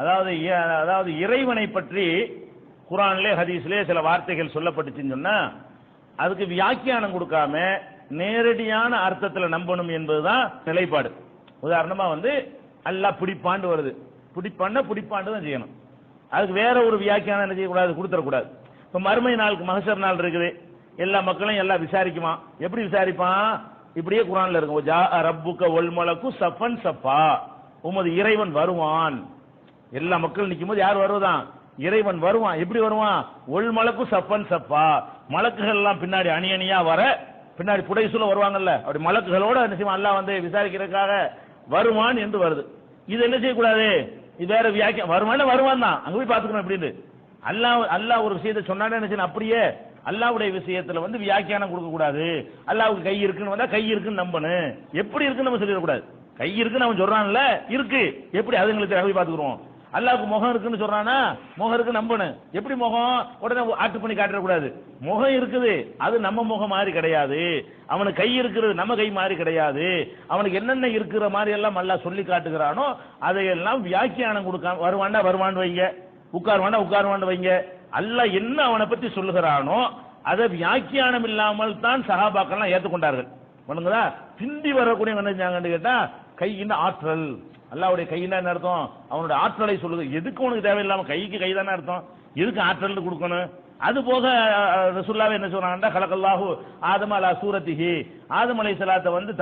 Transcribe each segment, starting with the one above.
அதாவது அதாவது இறைவனை பற்றி குர்ஆன்லே ஹதீஸ்லே சில வார்த்தைகள் சொல்லப்பட்டுச்சுன்னு சொன்னா அதுக்கு வியாக்கியானம் கொடுக்காம நேரடியான அர்த்தத்தில் நம்பணும் என்பதுதான் நிலைப்பாடு. உதாரணமா வந்து அல்லாஹ் பிடிப்பாண்டு வருது, பிடிப்பாண்டு தான் செய்யணும். அதுக்கு வேற ஒரு வியாக்கியானம் என்ன செய்யக்கூடாது, கொடுத்துடக்கூடாது. இப்ப மறுமை நாளுக்கு மஹ்ஷர் நாள் இருக்குது, எல்லா மக்களையும் எல்லாம் விசாரிக்குமா. எப்படி விசாரிப்பான்? இப்படியே குர்ஆன்ல இருக்கும், ஜா ரப்புக வல் மலக்கு சஃபன் சஃபா, உமது இறைவன் வருவான். எல்லா மக்கள் நிற்கும் போது யார் வருவதான்? இறைவன் வருவான். எப்படி வருவான்? ஒல் மலக்கு சஃபன் சஃபா, மலக்குகள் எல்லாம் பின்னாடி அணி அணியா வர, பின்னாடி புடைசூழ வருவாங்கல்ல, அப்படி மலக்குகளோட என்ன செய்வான் அல்லாஹ் வந்து விசாரிக்கிறதுக்காக வருவான் என்று வருது. இது என்ன செய்யக்கூடாது, இது வேற வியாக்கியம். வருவான் தான், அங்க போய் பாத்துக்கணும் அப்படின்னு. அல்லாஹ் ஒரு விஷயத்தை சொன்னானே என்ன செய்யணும், அப்படியே அல்லாஹ்வுடைய விஷயத்துல வந்து வியாக்கியானம் கொடுக்க கூடாது. அல்லாஹ்வுக்கு கை இருக்குன்னு வந்தா கை இருக்குன்னு நம்பணும். எப்படி இருக்குன்னு நம்ம சொல்லிடக்கூடாது. கை இருக்குன்னு அவன் சொல்றான்ல, இருக்கு, எப்படி அதுங்களுக்கு போய் பாத்துக்கிறோம். அல்லாஹ்வுக்கு முகம் இருக்குன்னு சொல்றானா, முகம் இருக்கு நம்பணும். எப்படி முகம் உடனே ஆட்டு பண்ணி காட்டக்கூடாது. முகம் இருக்குது, அது நம்ம முகம் மாதிரி கிடையாது. அவனுக்கு கை இருக்கிறது நம்ம கை மாதிரி கிடையாது. அவனுக்கு என்னென்ன இருக்கிற மாதிரி எல்லாம் அல்லாஹ் சொல்லி காட்டுகிறானோ அதையெல்லாம் வியாக்கியானம் கொடுக்காம வருவான்னு வைங்க, உட்காருவாண்டு வைங்க. அல்லாஹ் என்ன அவனை பத்தி சொல்லுகிறானோ அதை வியாக்கியானம் இல்லாமல் தான் சஹாபாக்கள்லாம் ஏற்றுக்கொண்டார்கள். பண்ணுங்களா, பிந்தி வரக்கூடிய என்ன செஞ்சாங்கன்னு கேட்டா, கையின் ஆற்றல், அல்லாஹ்வுடைய கையினா என்ன அர்த்தம், அவனுடைய ஆற்றலை சொல்லுது. எதுக்கு உனக்கு தேவையில்லாம கைக்கு கை தானே அர்த்தம், எதுக்கு ஆற்றல் கொடுக்கணும். அது போக ரசூலுல்லாஹ் என்ன சொல்றாங்கன்னா, கலகல்லாஹு ஆதம அலா சூரத்திஹி, ஆதம் அலைஹிஸ்ஸலாத்தை வந்து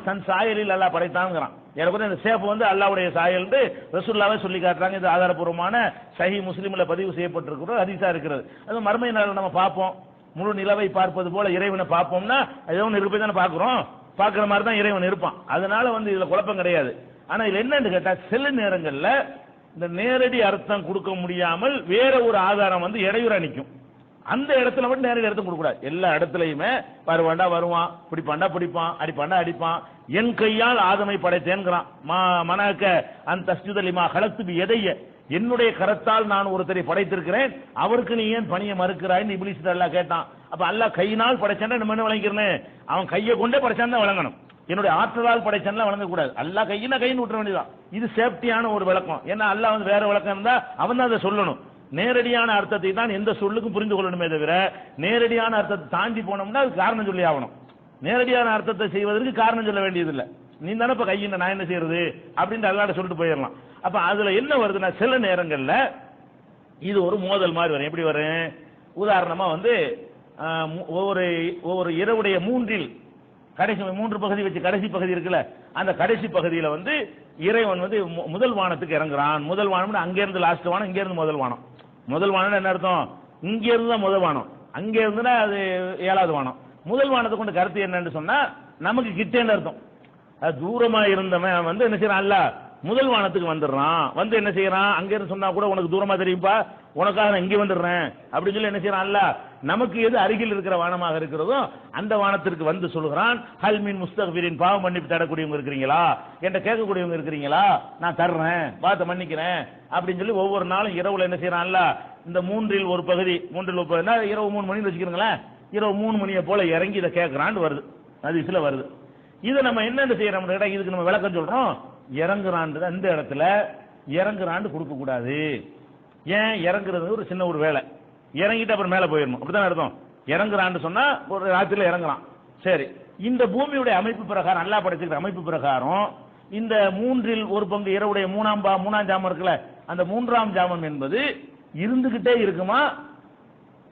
தன் சாயலில் அல்லாஹ் படைத்தான்ங்கறான். ஏற்கனவே இந்த சேஃப் வந்து அல்லாஹ்வுடைய சாயல் என்று ரசூலுல்லாஹ்வே சொல்லி காட்டுறாங்க. இது ஆதாரபூர்வமான சஹீஹ் முஸ்லிம்ல பதிவு செய்யப்பட்டிருக்கிற ஹதீஸா இருக்கிறது. அது மறுமை நாள் நம்ம பார்ப்போம், முழு நிலவை பார்ப்பது போல இறைவனை பார்ப்போம்னா ஏதோ ஒன்று இருப்பை தானே பார்க்கிறோம், பார்க்கிற மாதிரி தான் இறைவன் இருப்பான். அதனால வந்து இதுல குழப்பம் கிடையாது. ஆனா இதுல என்னன்னு கேட்டா, சில நேரங்கள்ல இந்த நேரடி அர்த்தம் கொடுக்க முடியாமல் வேற ஒரு ஆதாரம் வந்து இடையூறா நிற்கும். அந்த இடத்துல மட்டும் நேரடி அர்த்தம் கொடுக்க கூடாது. எல்லா இடத்துலயுமே வருவான், பிடிப்பான், அடிப்பான். என் கையால் ஆதமை படைத்தேன்கிறான். மனக்க அந்த தஸ்ஜுதலிமா கலத்து எதைய, என்னுடைய கரத்தால் நான் ஒருத்தரை படைத்திருக்கிறேன், அவருக்கு நீ ஏன் பணியை மறுக்கிறாய்ன்னு இப்லீஸ் அல்லாஹ் கேட்டான். அப்ப அல்லாஹ் கையினால் படைச்சான் நம்ம என்ன விளங்கிறேன், அவன் கையை கொண்டே படைச்சான் தான் வழங்கணும். என்னுடைய ஆற்றலால் படைச்சான்லாம் வழங்கக்கூடாது. அல்லாஹ் கைன்னு விட்டுற வேண்டியதான். இது சேஃப்டியான ஒரு விளக்கம். ஏன்னா அல்லாஹ் வந்து வேற விளக்கம் இருந்தா அவன் தான் அதை சொல்லணும். நேரடியான அர்த்தத்தை தான் எந்த சொல்லுக்கும் புரிந்து கொள்ளணுமே தவிர நேரடியான அர்த்தத்தை தாண்டி போனோம்னா அது காரணம் சொல்லி ஆகணும். நேரடியான அர்த்தத்தை செய்வதற்கு காரணம் சொல்ல வேண்டியதில்லை. நீ தானே இப்ப கையின நான் என்ன செய்யறது அப்படின்னு அல்லாஹ்ட்ட சொல்லிட்டு போயிடலாம். அப்ப அதுல என்ன வருதுன்னா, சில நேரங்கள்ல இது ஒரு மோதல் மாதிரி வரும். எப்படி வரும்? உதாரணமா வந்து ஒவ்வொரு இரவுடைய கடைசி 3 பகுதி வச்சு கடைசி பகுதி இருக்குல்ல, அந்த கடைசி பகுதியில வந்து இறைவன் வந்து முதல் வானத்துக்கு இறங்குறான். முதல் வானம் அங்க இருந்து லாஸ்ட் வானம், இங்க இருந்து முதல் வானம். முதல் வானம் என்ன அர்த்தம்? இங்க இருந்து தான் முதல் வானம், அங்க இருந்துனா அது 7வது வானம். முதல் வானத்தை கொண்டு கருத்து என்னன்னு சொன்னா, நமக்கு கிட்டேன்னு அர்த்தம். அது தூரமா இருந்தவன் வந்து என்ன செய்யறான், அல்லாஹ் முதல் வானத்துக்கு வந்துடுறான். வந்து என்ன செய்யறான், அங்க இருந்து சொன்னா கூட உனக்கு தூரமா தெரியும்பா, உனக்காக நான் இங்கே வந்துடுறேன் அப்படின்னு சொல்லி என்ன செய்யறான் அல்லாஹ், நமக்கு எது அருகில் இருக்கிற வானமாக இருக்கிறதோ அந்த வானத்திற்கு வந்து சொல்கிறான். ஹல் மின் முஸ்தக்பிரின், பாவ மன்னிப்பு தரக்கூடியவங்க இருக்கிறீங்களா, என்கிட்ட கேட்கக்கூடியவங்க இருக்கிறீங்களா, நான் தர்றேன், பார்த்து மன்னிக்கிறேன் அப்படின்னு சொல்லி ஒவ்வொரு நாளும் இரவுல என்ன செய்யறான் அல்லாஹ், இந்த மூன்றில் ஒரு பகுதி இரவு 3 மணின்னு வச்சுக்கிறீங்களேன், இரவு 3 மணியை போல இறங்கி இதை கேட்கறான்னு வருது, அது சில வருது. இதை நம்ம என்ன செய்யறோம் கேட்டா, இதுக்கு நம்ம விளக்கம் சொல்றோம். இறங்குறான் இந்த இடத்துல இறங்குறான்னு கொடுக்க கூடாது. ஏன்? இறங்குறது ஒரு சின்ன ஒரு வேலை, இறங்கிட்டு அப்புறம் மேல போயிடணும், அப்படிதான் அர்த்தம். இறங்குறான்னு சொன்னா ஒரு ராத்திரில இறங்குறான். சரி, இந்த பூமியுடைய அமைப்பு பிரகாரம், அல்லாஹ் படைச்சிருக்கிற அமைப்பு பிரகாரம் இந்த 3ல் ஒரு பங்கு இரவுடைய 3ஆம் ஜாமம் இருக்குல்ல, அந்த 3ஆம் ஜாமம் என்பது இருந்துகிட்டே இருக்குமா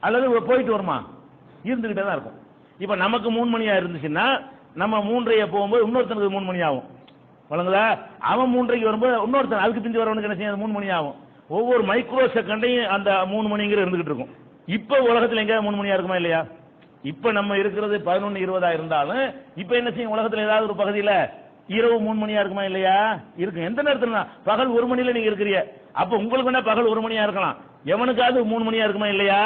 அல்லது போயிட்டு வருமா? இருந்துகிட்டே தான் இருக்கும். இப்ப நமக்கு 3 மணியா இருந்துச்சுன்னா நம்ம 3:30 போகும்போது இன்னொருத்தனுக்கு 3 மணி ஆகும். வழங்குதா? அவன் 3:30 வரும்போது இன்னொருத்தன் அதுக்கு பிந்தி வரவனுக்கு என்ன செய்ய 3 மணி ஆகும். ஒவ்வொரு மைக்ரோ செகண்டையும் அந்த 3 மணிங்கிற இருந்துகிட்டு இருக்கும். இப்ப உலகத்துல எங்க 3 மணியா இருக்குமா இல்லையா? இப்ப நம்ம இருக்கிறது 11:20 இருந்தாலும் இப்ப என்ன செய்யும், உலகத்துல ஏதாவது ஒரு பகுதியில இரவு 3 மணியா இருக்குமா இல்லையா? இருக்கு. எந்த நேரத்துல பகல் 1 மணில நீங்க இருக்கிறீங்க, அப்ப உங்களுக்கு என்ன பகல் 1 மணியா இருக்கலாம், எவனுக்காவது 3 மணியா இருக்குமா இல்லையா?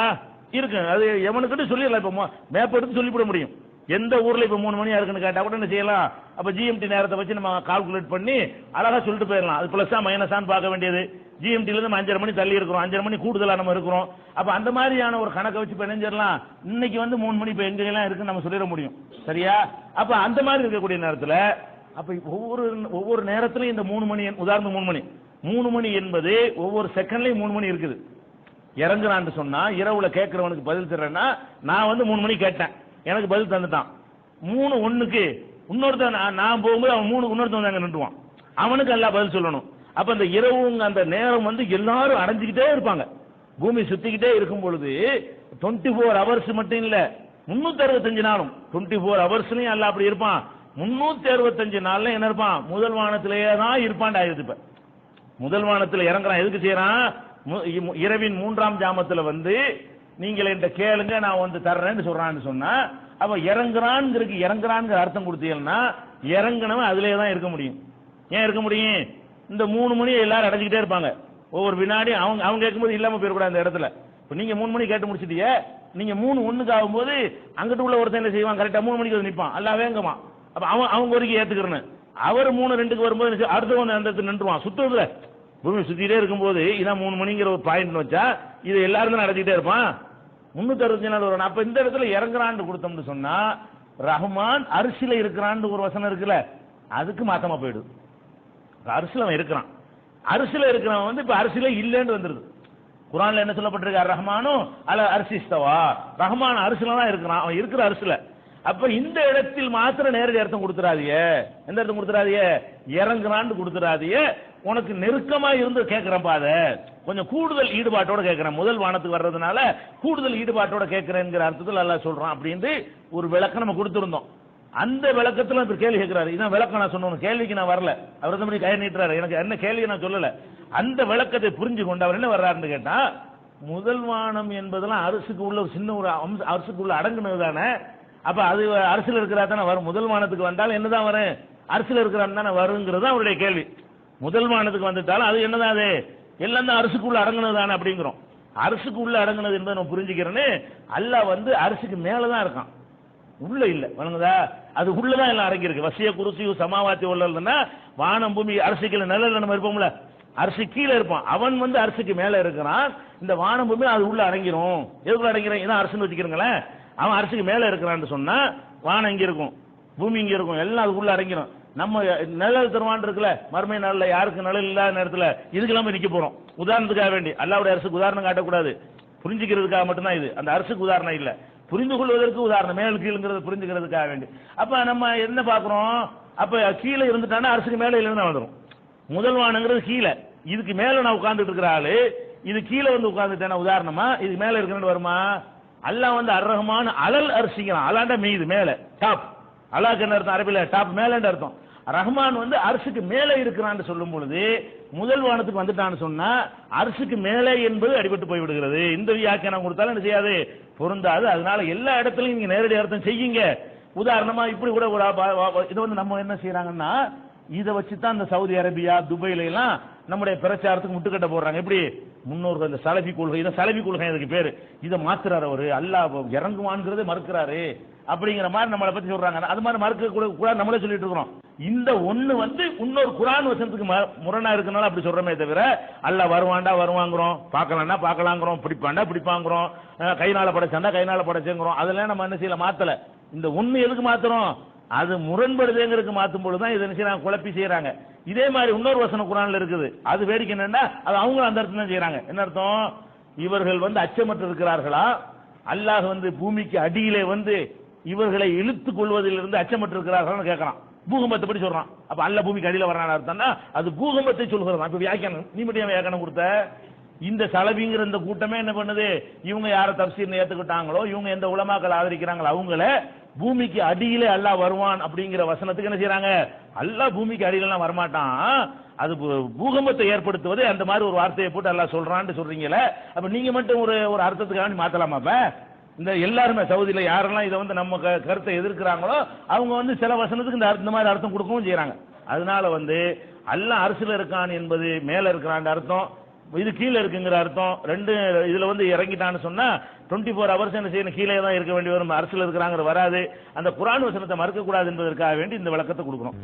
இருக்கு. அது எவனுக்கிட்ட சொல்லிடலாம். இப்ப மேப் எடுத்து சொல்லிவிட முடியும். எந்த ஊர்ல இப்ப 3 மணியா இருக்குன்னு கேட்டா கூட என்ன செய்யலாம், அப்ப ஜிஎம்டி நேரத்தை வச்சு நம்ம கால்குலேட் பண்ணி அழகா சொல்லிட்டு போயிடலாம். அது பிளஸா மைனஸான்னு பார்க்க வேண்டியது. ஜிஎம்டில இருந்து 5:30 மணி தள்ளி இருக்கிறோம், 5:30 மணி கூடுதலா நம்ம இருக்கிறோம். அப்ப அந்த மாதிரியான ஒரு கணக்கை வச்சு இணைஞ்சிடலாம். இன்னைக்கு வந்து 3 மணி இப்ப எங்கெல்லாம் இருக்குன்னு நம்ம சொல்லிட முடியும். சரியா? அப்ப அந்த மாதிரி இருக்கக்கூடிய நேரத்துல அப்ப ஒவ்வொரு நேரத்திலும் இந்த 3 மணி, உதாரணம் 3 மணி 3 மணி என்பது ஒவ்வொரு செகண்ட்லயும் 3 மணி இருக்குது. இறங்குறான்னு சொன்னா இரவுல கேட்கிறவனுக்கு பதில் தர்றேன்னா நான் வந்து 3 மணி கேட்டேன், எனக்கு பதில் தந்துட்டான். 3:01க்கு இன்னொருத்தன் நான் போகும்போது அவன் 3 இன்னொருத்தன் அங்க நின்றுவான், அவனுக்கு எல்லாம் பதில் சொல்லணும். அப்ப அந்த இரவு அந்த நேரம் வந்து எல்லாரும் அடைஞ்சுக்கிட்டே இருப்பாங்க. பூமி சுத்திக்கிட்டே இருக்கும் பொழுது 24 ஹவர்ஸ் மட்டும் இல்ல, 365 நாளும் 24 ஹவர்ஸ்லயும் அல்ல அப்படி இருப்பான். 365 நாள்ல என்ன இருப்பான்? முதல் வானத்திலேயே தான் இருப்பான். இப்ப முதல் வானத்துல இறங்குறான். எதுக்கு செய்யறான்? இரவின் 3ஆம் ஜாமத்துல வந்து நீங்கள் என்ற கேளுங்க நான் வந்து தர்றேன்னு சொல்றான்னு சொன்னா, அப்ப இறங்குறான்ங்கிற அர்த்தம் கொடுத்தீங்கன்னா இறங்குனவன் அதுலயே தான் இருக்க முடியும். ஏன் இருக்க முடியும்? இந்த 3 மணி எல்லாரும் அடைஞ்சுக்கிட்டே இருப்பாங்க. ஒவ்வொரு வினாடி அவங்க கேட்கும்போது இல்லாம போயிடக்கூடாது அந்த இடத்துல. இப்ப நீங்க 3 மணி கேட்டு முடிச்சிட்டீங்க, நீங்க 3:01க்கு ஆகும்போது அங்கிட்டு உள்ள ஒருத்தன் என்ன செய்வான்? கரெக்டா 3 மணிக்கு வந்து நிற்பான், அல்ல வேங்கமா. அப்ப அவங்க வரைக்கும் ஏத்துக்கிறேன்னு அவர் 3:02க்கு வரும்போது அடுத்தவன் அந்த இடத்துல நின்றுவான். சுத்துறதுல பூமி சுத்திட்டே இருக்கும்போது இதான் 3 மணிங்கிற ஒரு பாயிண்ட் வச்சா இது எல்லாரும் தான் நடத்திக்கிட்டே இருப்பான். 365 நாள் வரும். அப்ப இந்த இடத்துல இறங்குறான்னு கொடுத்தோம்னு சொன்னா ரஹ்மான் அரிசில இருக்கிறான்னு ஒரு வசனம் இருக்குல்ல, அதுக்கு மாத்தமா போயிடுது. அரிசில அவன் இருக்கிறான், அரிசில இருக்கிறவன் வந்து இப்ப அரிசில இல்லைன்னு வந்துருது. குர்ஆன்ல என்ன சொல்லப்பட்டிருக்கு? ரஹ்மானும் அல அர்சிஸ்தவா, ரஹ்மான் அரிசில தான் இருக்கிறான், அவன் இருக்கிற அரிசில. அப்ப இந்த இடத்தில் மாத்திர நேரடி அர்த்தம் கொடுத்துறாதிய. எந்த அர்த்தம் கொடுத்துறாதிய? இறங்குறான்னு கொடுத்துறாதிய. உனக்கு நெருக்கமா இருந்து கேட்கிறேன் பாத, கொஞ்சம் கூடுதல் ஈடுபாட்டோட கேட்கிறேன், முதல் வானத்துக்கு வர்றதுனால கூடுதல் ஈடுபாட்டோட கேட்கிறேங்கிற அர்த்தத்தில் அல்லாஹ் சொல்றான் அப்படின்னு ஒரு விளக்கம் நம்ம கொடுத்திருந்தோம். அந்த விளக்கத்துல இப்ப கேள்வி கேட்கிறாரு. இதான் விளக்கம் நான் சொன்ன கேள்விக்கு நான் வரல, அவர் தான் கை நீட்டுறாரு, எனக்கு என்ன கேள்வி நான் சொல்லல. அந்த விளக்கத்தை புரிஞ்சு கொண்டு அவர் என்ன வர்றாருன்னு கேட்டா, முதல் வானம் என்பதெல்லாம் அரசுக்கு உள்ள ஒரு சின்ன ஒரு அரசுக்கு உள்ள அடங்குனது தானே. அப்ப அது அரசுல இருக்கிறா தானே வரும். முதல் வானத்துக்கு வந்தாலும் என்னதான் வரும்? அரசுல இருக்கிறான்னு தானே வருங்கிறது அவருடைய கேள்வி. முதல் வானத்துக்கு வந்துட்டாலும் அது என்னதான்? அது எல்லாம் தான் அரசுக்குள்ள அடங்குனது தானே அப்படிங்கிறோம். அரசுக்கு உள்ள அடங்குனது என்பதை நம்ம புரிஞ்சுக்கிறேன்னு அல்லாஹ் வந்து அரசுக்கு மேலதான் இருக்கான், உள்ள இல்ல. வணங்குதா? அது உள்ளதான் எல்லாம் அடங்கி இருக்கு. வசிய குருசியு சமாவாத்தி உள்ளதுன்னா வானம் பூமி அரசுக்கு நிழல்ல நம்ம இருப்போம்ல, அரசு கீழே இருப்பான், அவன் வந்து அரசுக்கு மேல இருக்கிறான். இந்த வானம் பூமி அது உள்ள அடங்கிரும். எதுக்குள்ள அடங்கிறோம்? இதான் அரசுன்னு வச்சுக்கிறீங்களேன். அவன் அரசுக்கு மேல இருக்கிறான்னு சொன்னா வானம் இங்க இருக்கும், பூமி இங்க இருக்கும், எல்லாம் அதுக்குள்ள அடங்கிரும். நம்ம நிழல் தருவான் இருக்குல்ல, மறுமை நாள்ல யாருக்கு நிழல் இல்லாத நேரத்துல இதுக்கெல்லாம் நிக்க போறோம். உதாரணத்துக்காக வேண்டி அல்லாஹ்வுடைய அரசுக்கு உதாரணம் காட்டக்கூடாது, புரிஞ்சுக்கிறதுக்காக மட்டும்தான் இது. அந்த அரசுக்கு உதாரணம் இல்ல, புரிந்து கொள்வதற்கு உதாரணம், மேல் கீழ்ங்கிறது புரிஞ்சுக்கிறதுக்காக வேண்டி. அப்ப நம்ம என்ன பாக்குறோம்? அப்ப கீழே இருந்துட்டானா அரசுக்கு மேல இல்லைன்னு வந்துடும். முதல் வானங்கிறது கீழே, இதுக்கு மேல நான் உட்கார்ந்துட்டு இருக்கிற ஆளு இது கீழே வந்து உட்கார்ந்துட்டேன்னா உதாரணமா இதுக்கு மேல இருக்கிறேன்னு வருமா? அல்லாஹ் வந்து அர் ரஹ்மான் அலல் அர்சிக்கிறான். அலாண்ட மீது மேல டாப், அல்லாஹ்க்கு என்ன அர்த்தம்? அரபில டாப் மேலன்னு அர்த்தம். ரஹ்மான் வந்து அரசுக்கு மேலே இருக்கிறான்னு சொல்லும் பொழுது முதல் வானத்துக்கு வந்துட்டான்னு சொன்னா அரசுக்கு மேலே என்பது அடிபட்டு போய் விடுகிறது. இந்த வியாக்கியானம் கொடுத்தாலும் என்ன செய்யாது? பொருந்தாது. அதனால எல்லா இடத்துலயும் நீங்க நேரடி அர்த்தம் செய்யுங்க. உதாரணமா இப்படி கூட இதை வந்து நம்ம என்ன செய்யறாங்கன்னா, இதை வச்சுதான் இந்த சவுதி அரேபியா துபாயில எல்லாம் நம்முடைய பிரச்சாரத்துக்கு முட்டுக்கட்ட போடுறாங்க. எப்படி? முன்னோர்கள் இந்த சலபி கொள்கை, இதை சலபி கொள்கை அதுக்கு பேரு, இதை மாத்துறாரு அவரு, அல்லாஹ் இறங்குவான்ங்கிறதே மறுக்கிறாரு அப்படிங்கிற மாதிரி நம்மளை பத்தி சொல்றாங்க. அது மாதிரி மறுக்க கூட நம்மளே சொல்லிட்டு இருக்கிறோம். இந்த ஒண்ணு வந்து இன்னொரு குர்ஆன் வசனத்துக்கு முரணா இருக்கனால அப்படி சொல்றமே தவிர அல்லாஹ் வருவாண்டா வருவாங்கிறோம், பார்க்கலாம்னா பார்க்கலாங்கிறோம், பிடிப்பாண்டா பிடிப்பாங்கிறோம், கைனால படைச்சாண்டா கைனால படைச்சேங்கிறோம். அதெல்லாம் நம்ம என்ன செய்யல, மாத்தல. இந்த ஒண்ணு எதுக்கு மாத்துறோம்? அது முரண்படுதுங்கிறதுக்கு மாத்தும் பொழுதுதான் இதை என்ன செய்யறாங்க? குழப்பி செய்யறாங்க. இதே மாதிரி இன்னொரு வசனம் குர்ஆன்ல இருக்குது, அது வேடிக்கை என்னன்னா அது அவங்க அந்த அர்த்தம் தான் செய்யறாங்க. என்ன அர்த்தம்? இவர்கள் வந்து அச்சமற்று இருக்கிறார்களா, அல்லாஹ் வந்து பூமிக்கு அடியிலே வந்து இவர்களை இழுத்துக் கொள்வதிலிருந்து அச்சமற்று இருக்கிறார்கள் கேட்கறான். பூகம்பத்தை பற்றி சொல்றான். அப்ப அல்ல பூமிக்கு அடியில வரான அர்த்தம்னா அது பூகம்பத்தை சொல்கிறான். இப்ப வியாக்கியானம் நீ மட்டும் வியாக்கியானம் கொடுத்த இந்த சலபிங்கிற இந்த கூட்டமே என்ன பண்ணுது? இவங்க யார தப்சீர் ஏத்துக்கிட்டாங்களோ, இவங்க எந்த உலமாக்கள் ஆதரிக்கிறாங்களோ அவங்கள பூமிக்கு அடியிலே அல்லாஹ் வருவான் அப்படிங்கிற வசனத்துக்கு என்ன செய்யறாங்க? அல்லாஹ் பூமிக்கு அடியில எல்லாம் வரமாட்டான், அது பூகம்பத்தை ஏற்படுத்துவது அந்த மாதிரி ஒரு வார்த்தையை போட்டு அல்லாஹ் சொல்றான்னு சொல்றீங்களே. அப்ப நீங்க மட்டும் ஒரு அர்த்தத்துக்காக மாத்தலாமா? அப்ப இந்த எல்லாருமே சவுதியில யாரெல்லாம் இதை வந்து நம்ம கருத்தை எதிர்க்கிறாங்களோ அவங்க வந்து சில வசனத்துக்கு இந்த மாதிரி அர்த்தம் கொடுக்கவும் செய்யறாங்க. அதனால வந்து அல்லாஹ் அரசுல இருக்கான் என்பது மேல இருக்கிறான் அர்த்தம், இது கீழே இருக்குங்கிற அர்த்தம். ரெண்டு இதுல வந்து இறங்கிட்டான்னு சொன்னா 24 ஹவர்ஸ் என்ன செய்யணும்? கீழே தான் இருக்க வேண்டி வரும், அரசுல இருக்கிறாங்கிற வராது. அந்த குர்ஆன் வசனத்தை மறுக்க கூடாது என்பதற்காக வேண்டி இந்த விளக்கத்தை கொடுக்கணும்.